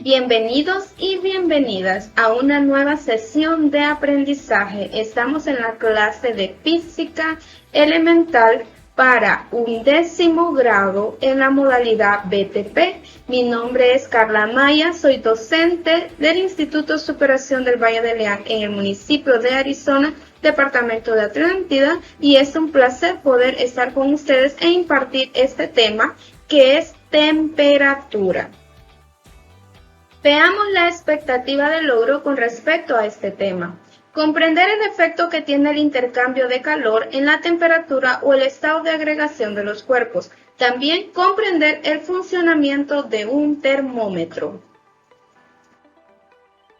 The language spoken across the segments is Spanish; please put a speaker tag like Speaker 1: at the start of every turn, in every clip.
Speaker 1: Bienvenidos y bienvenidas a una nueva sesión de aprendizaje. Estamos en la clase de física elemental para 11º grado en la modalidad BTP. Mi nombre es Carla Maya, soy docente del Instituto de Superación del Valle de Leán en el municipio de Arizona, departamento de Atlántida, y es un placer poder estar con ustedes e impartir este tema que es temperatura. Veamos la expectativa de logro con respecto a este tema. Comprender el efecto que tiene el intercambio de calor en la temperatura o el estado de agregación de los cuerpos. También comprender el funcionamiento de un termómetro.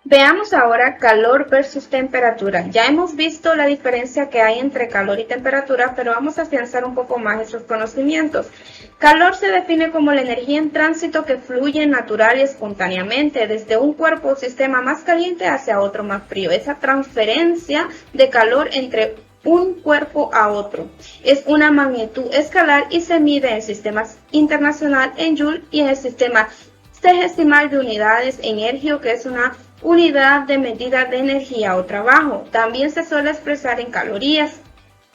Speaker 1: Veamos ahora calor versus temperatura. Ya hemos visto la diferencia que hay entre calor y temperatura, pero vamos a afianzar un poco más esos conocimientos. Calor se define como la energía en tránsito que fluye natural y espontáneamente desde un cuerpo o sistema más caliente hacia otro más frío. Esa transferencia de calor entre un cuerpo a otro. Es una magnitud escalar y se mide en el sistema internacional en Joule y en el sistema centesimal de unidades en Ergio, que es una unidad de medida de energía o trabajo. También se suele expresar en calorías.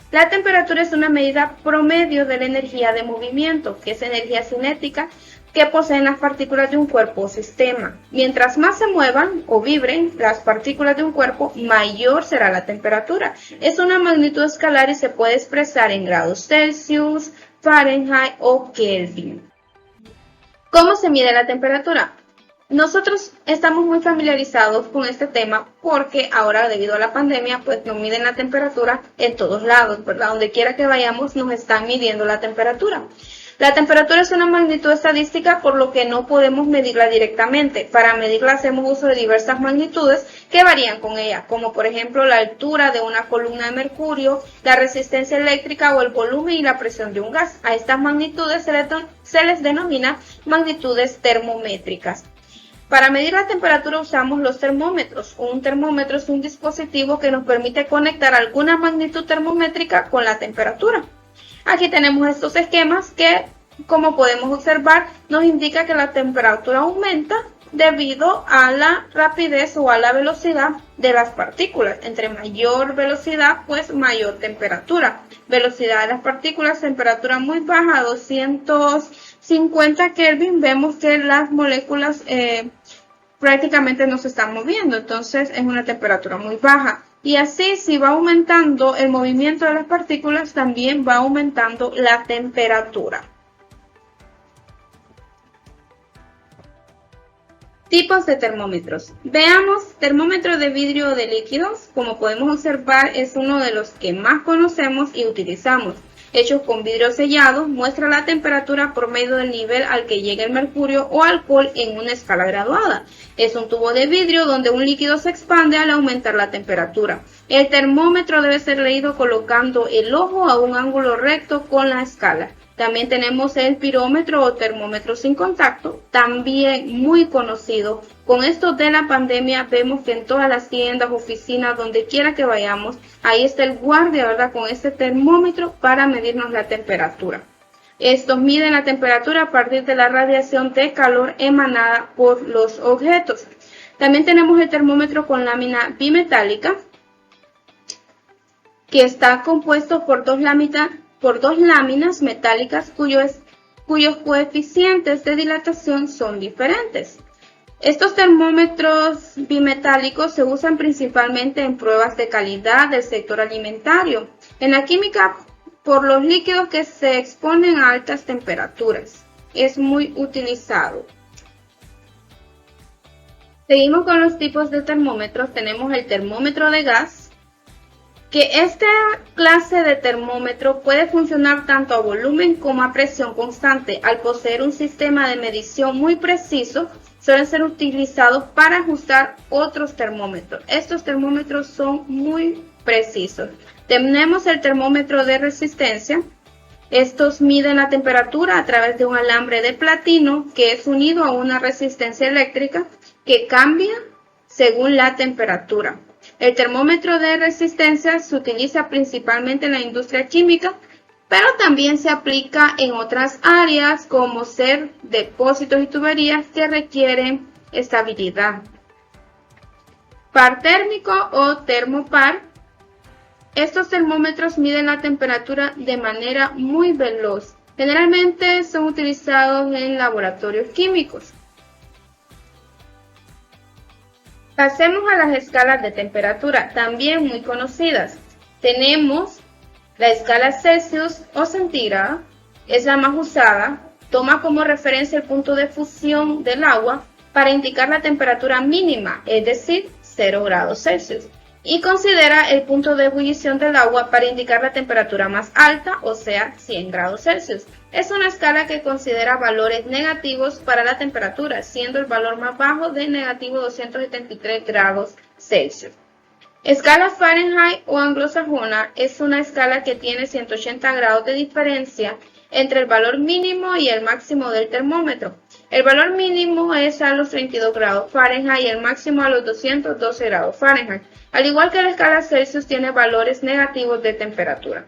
Speaker 1: La temperatura es una medida promedio de la energía de movimiento, que es energía cinética que poseen las partículas de un cuerpo o sistema. Mientras más se muevan o vibren las partículas de un cuerpo, mayor será la temperatura. Es una magnitud escalar y se puede expresar en grados Celsius, Fahrenheit o Kelvin. ¿Cómo se mide la temperatura? Nosotros estamos muy familiarizados con este tema porque ahora, debido a la pandemia, pues nos miden la temperatura en todos lados, ¿verdad? Donde quiera que vayamos nos están midiendo la temperatura. La temperatura es una magnitud estadística, por lo que no podemos medirla directamente. Para medirla hacemos uso de diversas magnitudes que varían con ella, como por ejemplo la altura de una columna de mercurio, la resistencia eléctrica o el volumen y la presión de un gas. A estas magnitudes se les denomina magnitudes termométricas. Para medir la temperatura usamos los termómetros. Un termómetro es un dispositivo que nos permite conectar alguna magnitud termométrica con la temperatura. Aquí tenemos estos esquemas que, como podemos observar, nos indica que la temperatura aumenta debido a la rapidez o a la velocidad de las partículas. Entre mayor velocidad, pues mayor temperatura. Velocidad de las partículas, temperatura muy baja, 250 Kelvin, vemos que las moléculas prácticamente no se están moviendo, entonces es una temperatura muy baja. Y así, si va aumentando el movimiento de las partículas, también va aumentando la temperatura. Tipos de termómetros. Veamos, termómetro de vidrio o de líquidos, como podemos observar, es uno de los que más conocemos y utilizamos. Hechos con vidrio sellado, muestra la temperatura promedio del nivel al que llega el mercurio o alcohol en una escala graduada. Es un tubo de vidrio donde un líquido se expande al aumentar la temperatura. El termómetro debe ser leído colocando el ojo a un ángulo recto con la escala. También tenemos el pirómetro o termómetro sin contacto, también muy conocido. Con esto de la pandemia vemos que en todas las tiendas, oficinas, donde quiera que vayamos, ahí está el guardia, ¿verdad?, con este termómetro para medirnos la temperatura. Estos miden la temperatura a partir de la radiación de calor emanada por los objetos. También tenemos el termómetro con lámina bimetálica, que está compuesto por dos láminas metálicas cuyos coeficientes de dilatación son diferentes. Estos termómetros bimetálicos se usan principalmente en pruebas de calidad del sector alimentario, en la química por los líquidos que se exponen a altas temperaturas. Es muy utilizado. Seguimos con los tipos de termómetros. Tenemos el termómetro de gas, que esta clase de termómetro puede funcionar tanto a volumen como a presión constante. Al poseer un sistema de medición muy preciso, suelen ser utilizados para ajustar otros termómetros. Estos termómetros son muy precisos. Tenemos el termómetro de resistencia. Estos miden la temperatura a través de un alambre de platino que es unido a una resistencia eléctrica que cambia según la temperatura. El termómetro de resistencia se utiliza principalmente en la industria química, pero también se aplica en otras áreas como ser depósitos y tuberías que requieren estabilidad. Par térmico o termopar. Estos termómetros miden la temperatura de manera muy veloz. Generalmente son utilizados en laboratorios químicos. Pasemos a las escalas de temperatura, también muy conocidas. Tenemos la escala Celsius o centígrada, es la más usada, toma como referencia el punto de fusión del agua para indicar la temperatura mínima, es decir, 0 grados Celsius, y considera el punto de ebullición del agua para indicar la temperatura más alta, o sea, 100 grados Celsius. Es una escala que considera valores negativos para la temperatura, siendo el valor más bajo de negativo 273 grados Celsius. Escala Fahrenheit o anglosajona es una escala que tiene 180 grados de diferencia entre el valor mínimo y el máximo del termómetro. El valor mínimo es a los 32 grados Fahrenheit y el máximo a los 212 grados Fahrenheit. Al igual que la escala Celsius tiene valores negativos de temperatura.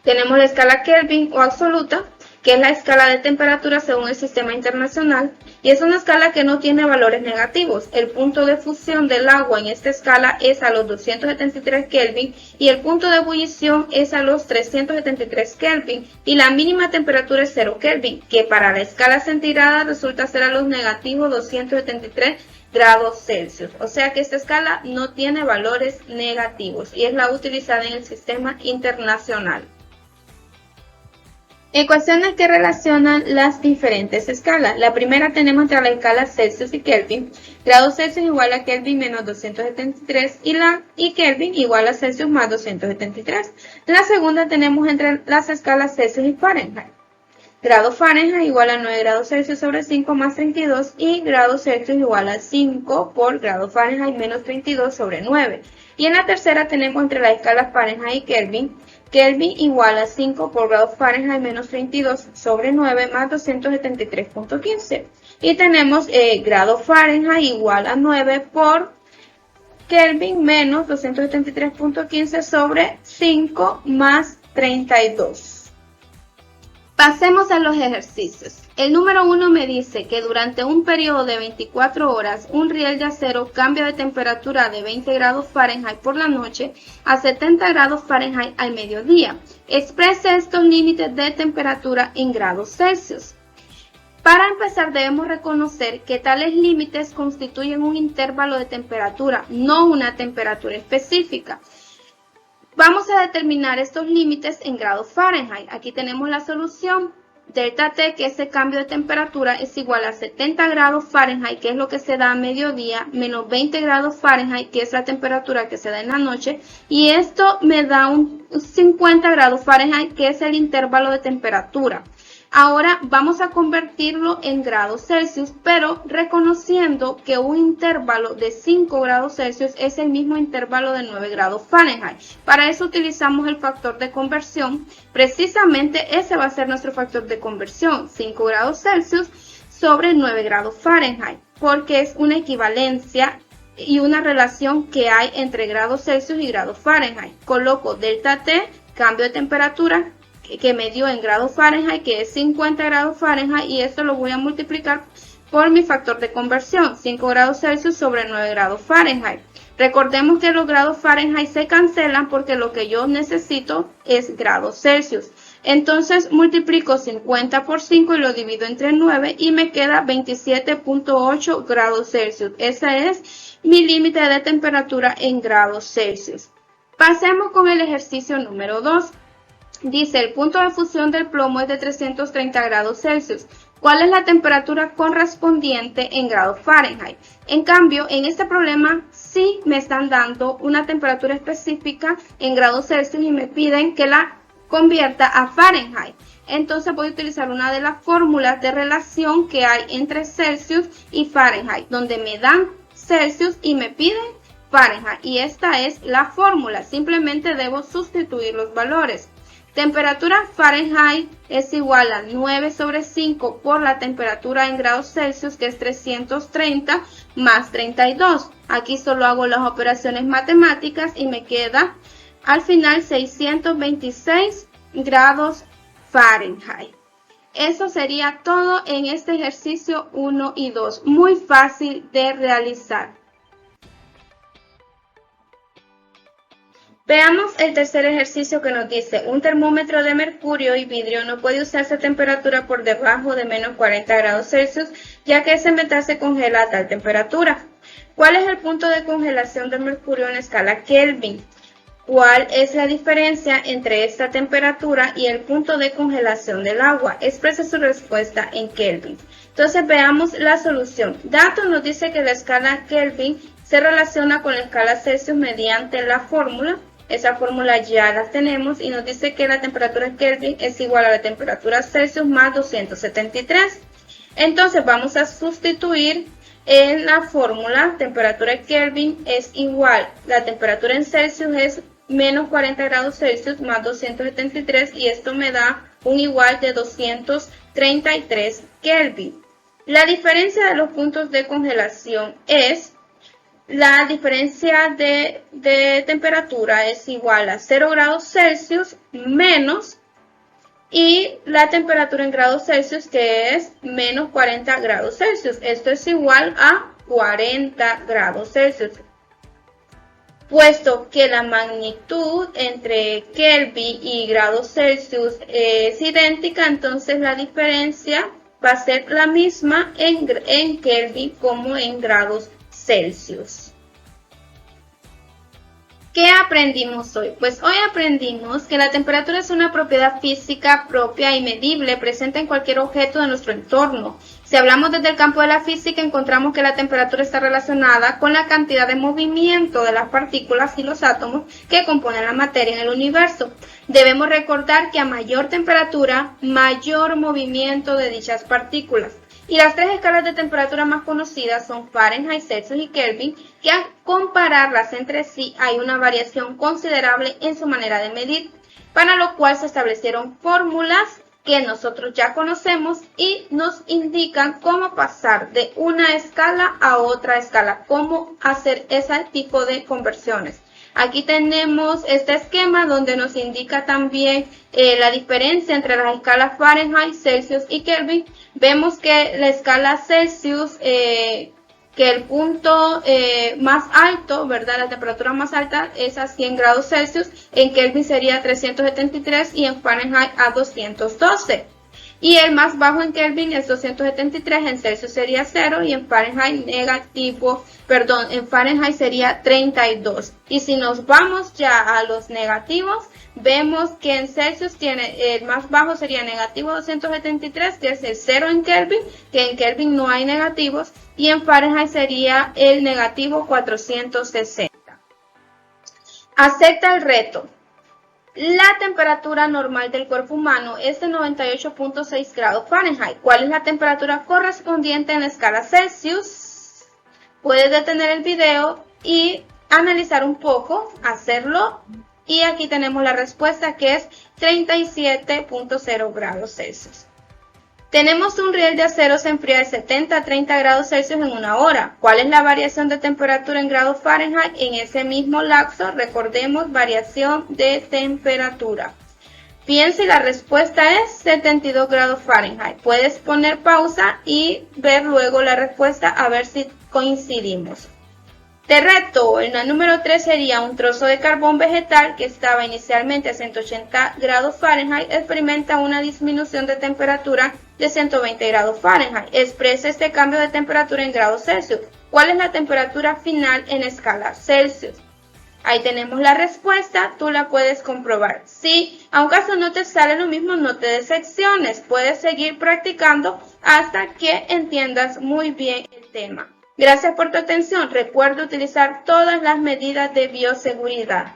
Speaker 1: Tenemos la escala Kelvin o absoluta, que es la escala de temperatura según el sistema internacional, y es una escala que no tiene valores negativos. El punto de fusión del agua en esta escala es a los 273 Kelvin y el punto de ebullición es a los 373 Kelvin y la mínima temperatura es 0 Kelvin, que para la escala centígrada resulta ser a los negativos 273 grados Celsius. O sea que esta escala no tiene valores negativos y es la utilizada en el sistema internacional. Ecuaciones que relacionan las diferentes escalas. La primera tenemos entre la escala Celsius y Kelvin. Grados Celsius igual a Kelvin menos 273 y Kelvin igual a Celsius más 273. La segunda tenemos entre las escalas Celsius y Fahrenheit. Grado Fahrenheit igual a 9 grados Celsius sobre 5 más 32 y grado Celsius igual a 5 por grado Fahrenheit menos 32 sobre 9. Y en la tercera tenemos entre la escala Fahrenheit y Kelvin. Kelvin igual a 5 por grado Fahrenheit menos 32 sobre 9 más 273.15. Y tenemos grado Fahrenheit igual a 9 por Kelvin menos 273.15 sobre 5 más 32. Pasemos a los ejercicios. El número 1 me dice que durante un periodo de 24 horas, un riel de acero cambia de temperatura de 20 grados Fahrenheit por la noche a 70 grados Fahrenheit al mediodía. Exprese estos límites de temperatura en grados Celsius. Para empezar, debemos reconocer que tales límites constituyen un intervalo de temperatura, no una temperatura específica. Vamos a determinar estos límites en grados Fahrenheit. Aquí tenemos la solución. Delta T, que ese cambio de temperatura es igual a 70 grados Fahrenheit, que es lo que se da a mediodía, menos 20 grados Fahrenheit, que es la temperatura que se da en la noche, y esto me da un 50 grados Fahrenheit, que es el intervalo de temperatura. Ahora vamos a convertirlo en grados Celsius, pero reconociendo que un intervalo de 5 grados Celsius es el mismo intervalo de 9 grados Fahrenheit. Para eso utilizamos el factor de conversión. Precisamente ese va a ser nuestro factor de conversión, 5 grados Celsius sobre 9 grados Fahrenheit, porque es una equivalencia y una relación que hay entre grados Celsius y grados Fahrenheit. Coloco delta T, cambio de temperatura, que me dio en grados Fahrenheit, que es 50 grados Fahrenheit, y esto lo voy a multiplicar por mi factor de conversión, 5 grados Celsius sobre 9 grados Fahrenheit. Recordemos que los grados Fahrenheit se cancelan porque lo que yo necesito es grados Celsius. Entonces multiplico 50 por 5 y lo divido entre 9 y me queda 27.8 grados Celsius. Ese es mi límite de temperatura en grados Celsius. Pasemos con el ejercicio número 2. Dice, el punto de fusión del plomo es de 330 grados Celsius. ¿Cuál es la temperatura correspondiente en grados Fahrenheit? En cambio, en este problema sí me están dando una temperatura específica en grados Celsius y me piden que la convierta a Fahrenheit. Entonces voy a utilizar una de las fórmulas de relación que hay entre Celsius y Fahrenheit, donde me dan Celsius y me piden Fahrenheit. Y esta es la fórmula. Simplemente debo sustituir los valores. Temperatura Fahrenheit es igual a 9 sobre 5 por la temperatura en grados Celsius, que es 330 más 32. Aquí solo hago las operaciones matemáticas y me queda al final 626 grados Fahrenheit. Eso sería todo en este ejercicio 1 y 2. Muy fácil de realizar. Veamos el tercer ejercicio que nos dice, un termómetro de mercurio y vidrio no puede usarse a temperatura por debajo de menos 40 grados Celsius, ya que ese metal se congela a tal temperatura. ¿Cuál es el punto de congelación del mercurio en la escala Kelvin? ¿Cuál es la diferencia entre esta temperatura y el punto de congelación del agua? Exprese su respuesta en Kelvin. Entonces veamos la solución. Dato nos dice que la escala Kelvin se relaciona con la escala Celsius mediante la fórmula. Esa fórmula ya la tenemos y nos dice que la temperatura Kelvin es igual a la temperatura Celsius más 273. Entonces vamos a sustituir en la fórmula, temperatura Kelvin es igual, la temperatura en Celsius es menos 40 grados Celsius más 273 y esto me da un igual de 233 Kelvin. La diferencia de los puntos de congelación es la diferencia de temperatura es igual a 0 grados Celsius menos y la temperatura en grados Celsius que es menos 40 grados Celsius. Esto es igual a 40 grados Celsius. Puesto que la magnitud entre Kelvin y grados Celsius es idéntica, entonces la diferencia va a ser la misma en Kelvin como en grados Celsius. ¿Qué aprendimos hoy? Pues hoy aprendimos que la temperatura es una propiedad física propia y medible presente en cualquier objeto de nuestro entorno. Si hablamos desde el campo de la física, encontramos que la temperatura está relacionada con la cantidad de movimiento de las partículas y los átomos que componen la materia en el universo. Debemos recordar que a mayor temperatura, mayor movimiento de dichas partículas. Y las tres escalas de temperatura más conocidas son Fahrenheit, Celsius y Kelvin, que al compararlas entre sí hay una variación considerable en su manera de medir, para lo cual se establecieron fórmulas que nosotros ya conocemos y nos indican cómo pasar de una escala a otra escala, cómo hacer ese tipo de conversiones. Aquí tenemos este esquema donde nos indica también la diferencia entre las escalas Fahrenheit, Celsius y Kelvin. Vemos que la escala Celsius, que el punto más alto, ¿verdad? La temperatura más alta es a 100 grados Celsius, en Kelvin sería 373 y en Fahrenheit a 212. Y el más bajo en Kelvin es 273, en Celsius sería 0 y en Fahrenheit en Fahrenheit sería 32. Y si nos vamos ya a los negativos, vemos que en Celsius el más bajo sería negativo 273, que es el 0 en Kelvin, que en Kelvin no hay negativos, y en Fahrenheit sería el negativo 460. Acepta el reto. La temperatura normal del cuerpo humano es de 98.6 grados Fahrenheit. ¿Cuál es la temperatura correspondiente en la escala Celsius? Puedes detener el video y analizar un poco, hacerlo. Y aquí tenemos la respuesta que es 37.0 grados Celsius. Tenemos un riel de acero se enfría de 70 a 30 grados Celsius en una hora. ¿Cuál es la variación de temperatura en grados Fahrenheit en ese mismo lapso? Recordemos, variación de temperatura. Piensa y la respuesta es 72 grados Fahrenheit. Puedes poner pausa y ver luego la respuesta a ver si coincidimos. Te reto, el número 3 sería un trozo de carbón vegetal que estaba inicialmente a 180 grados Fahrenheit, experimenta una disminución de temperatura de 120 grados Fahrenheit. Expresa este cambio de temperatura en grados Celsius. ¿Cuál es la temperatura final en escala Celsius? Ahí tenemos la respuesta, tú la puedes comprobar. Si a un caso no te sale lo mismo, no te decepciones, puedes seguir practicando hasta que entiendas muy bien el tema. Gracias por tu atención. Recuerda utilizar todas las medidas de bioseguridad.